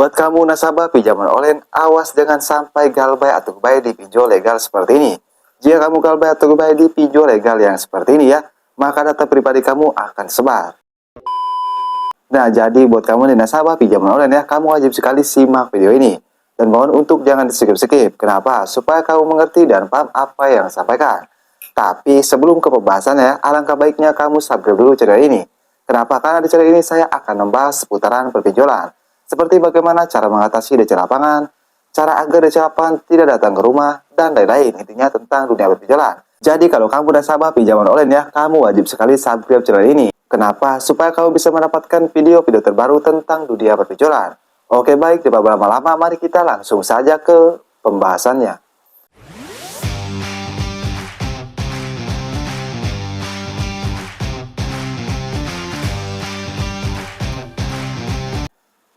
Buat kamu nasabah pinjaman online, awas jangan sampai galbay atau goodbye di pinjol legal seperti ini. Jika kamu galbay atau goodbye di pinjol legal yang seperti ini ya, maka data pribadi kamu akan sebar. Nah, jadi buat kamu nih nasabah pinjaman online ya, kamu wajib sekali simak video ini. Dan mohon untuk jangan di-skip-skip. Kenapa? Supaya kamu mengerti dan paham apa yang disampaikan. Tapi sebelum ke pembahasannya, alangkah baiknya kamu subscribe dulu channel ini. Kenapa? Karena di channel ini saya akan membahas seputaran perpinjolan. Seperti bagaimana cara mengatasi DC lapangan, cara agar DC lapangan tidak datang ke rumah, dan lain-lain. Intinya tentang dunia perpinjolan. Jadi kalau kamu nasabah pinjaman online ya, kamu wajib sekali subscribe channel ini. Kenapa? Supaya kamu bisa mendapatkan video-video terbaru tentang dunia perpinjolan. Oke baik, tidak berlama-lama, mari kita langsung saja ke pembahasannya.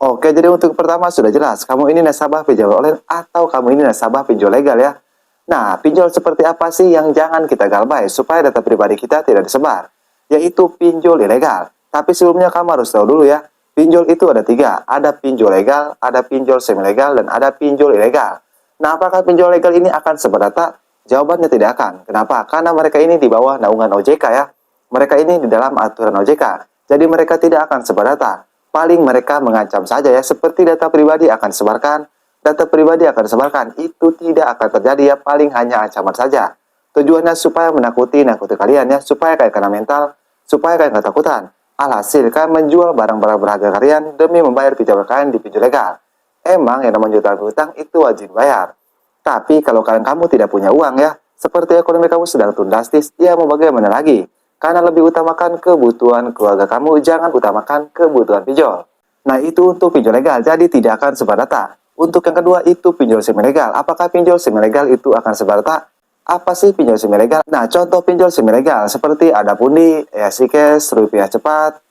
Oke, jadi untuk pertama sudah jelas, kamu ini nasabah pinjol online atau kamu ini nasabah pinjol legal ya. Nah, pinjol seperti apa sih yang jangan kita galbay supaya data pribadi kita tidak disebar? Yaitu pinjol ilegal. Tapi sebelumnya kamu harus tahu dulu ya, pinjol itu ada tiga. Ada pinjol legal, ada pinjol semi-legal, dan ada pinjol ilegal. Nah, apakah pinjol legal ini akan sebar data? Jawabannya tidak akan. Kenapa? Karena mereka ini di bawah naungan OJK ya. Mereka ini di dalam aturan OJK. Jadi mereka tidak akan sebar data. Paling mereka mengancam saja ya, seperti data pribadi akan disebarkan, data pribadi akan disebarkan, itu tidak akan terjadi ya, paling hanya ancaman saja. Tujuannya supaya menakuti kalian ya, supaya kalian kena mental, supaya kalian ketakutan. Alhasil kalian menjual barang-barang berharga kalian demi membayar pinjaman kalian di pinjol legal. Emang yang namanya utang itu wajib bayar. Tapi kalau kamu tidak punya uang ya, seperti ekonomi kamu sedang turun drastis, ya mau bagaimana lagi? Karena lebih utamakan kebutuhan keluarga kamu, jangan utamakan kebutuhan pinjol. Nah, itu untuk pinjol legal, jadi tidak akan sebar data. Untuk yang kedua, itu pinjol semi-legal. Apakah pinjol semi-legal itu akan sebar data? Apa sih pinjol semi-legal? Nah, contoh pinjol semi-legal seperti ada Pundi, EasyCash, Rupiah Cepat,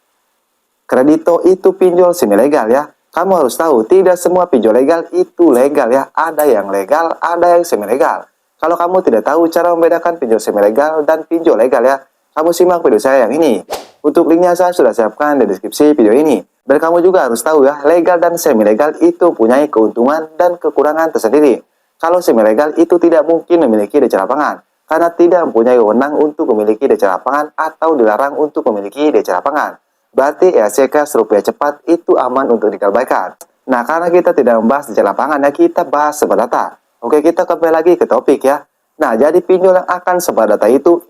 Kredito, itu pinjol semi-legal ya. Kamu harus tahu, tidak semua pinjol legal itu legal ya. Ada yang legal, ada yang semi-legal. Kalau kamu tidak tahu cara membedakan pinjol semi-legal dan pinjol legal ya, kamu simak video saya yang ini. Untuk linknya saya sudah siapkan di deskripsi video ini. Dan kamu juga harus tahu ya, legal dan semi-legal itu punya keuntungan dan kekurangan tersendiri. Kalau semi-legal itu tidak mungkin memiliki DC lapangan, karena tidak mempunyai wewenang untuk memiliki DC lapangan atau dilarang untuk memiliki DC lapangan. Berarti EasyCash Rupiah Cepat itu aman untuk digalbaikan. Nah, karena kita tidak membahas DC lapangan ya, kita bahas sebar data. Oke, kita kembali lagi ke topik ya. Nah, jadi pinjol yang akan sebar data itu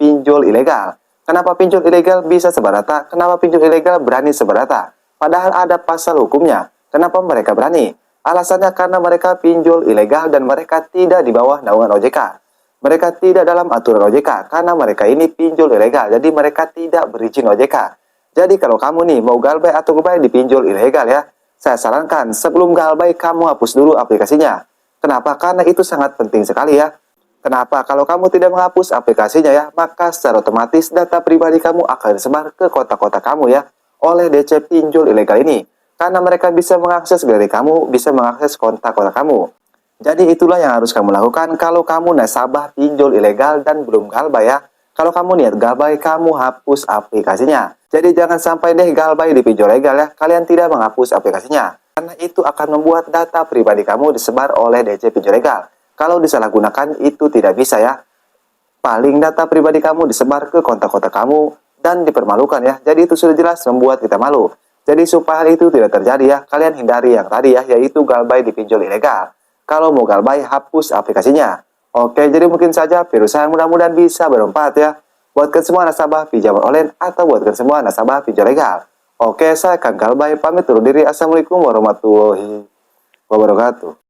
pinjol ilegal. Kenapa pinjol ilegal bisa sebar data? Kenapa pinjol ilegal berani sebar data? Padahal ada pasal hukumnya. Kenapa mereka berani? Alasannya karena mereka pinjol ilegal dan mereka tidak di bawah naungan OJK. Mereka tidak dalam aturan OJK karena mereka ini pinjol ilegal. Jadi mereka tidak berizin OJK. Jadi kalau kamu nih mau galbay atau goodbye di pinjol ilegal ya, saya sarankan sebelum galbay kamu hapus dulu aplikasinya. Kenapa? Karena itu sangat penting sekali ya. Kenapa? Kalau kamu tidak menghapus aplikasinya ya, maka secara otomatis data pribadi kamu akan disebar ke kota-kota kamu ya, oleh DC pinjol ilegal ini. Karena mereka bisa mengakses galeri kamu, bisa mengakses kontak-kontak kamu. Jadi itulah yang harus kamu lakukan kalau kamu nasabah pinjol ilegal dan belum galbay ya. Kalau kamu niat galbay, kamu hapus aplikasinya. Jadi jangan sampai deh galbay di pinjol legal ya, kalian tidak menghapus aplikasinya. Karena itu akan membuat data pribadi kamu disebar oleh DC pinjol legal. Kalau disalahgunakan itu tidak bisa ya. Paling data pribadi kamu disebar ke kontak-kontak kamu dan dipermalukan ya. Jadi itu sudah jelas membuat kita malu. Jadi supaya hal itu tidak terjadi ya, kalian hindari yang tadi ya, yaitu galbay di pinjol ilegal. Kalau mau galbay, hapus aplikasinya. Oke, jadi mungkin saja video saya mudah-mudahan bisa bermanfaat ya. Buatkan semua nasabah pinjaman online atau buatkan semua nasabah pinjol legal. Oke, saya Kang Galbay pamit undur diri. Assalamualaikum warahmatullahi wabarakatuh.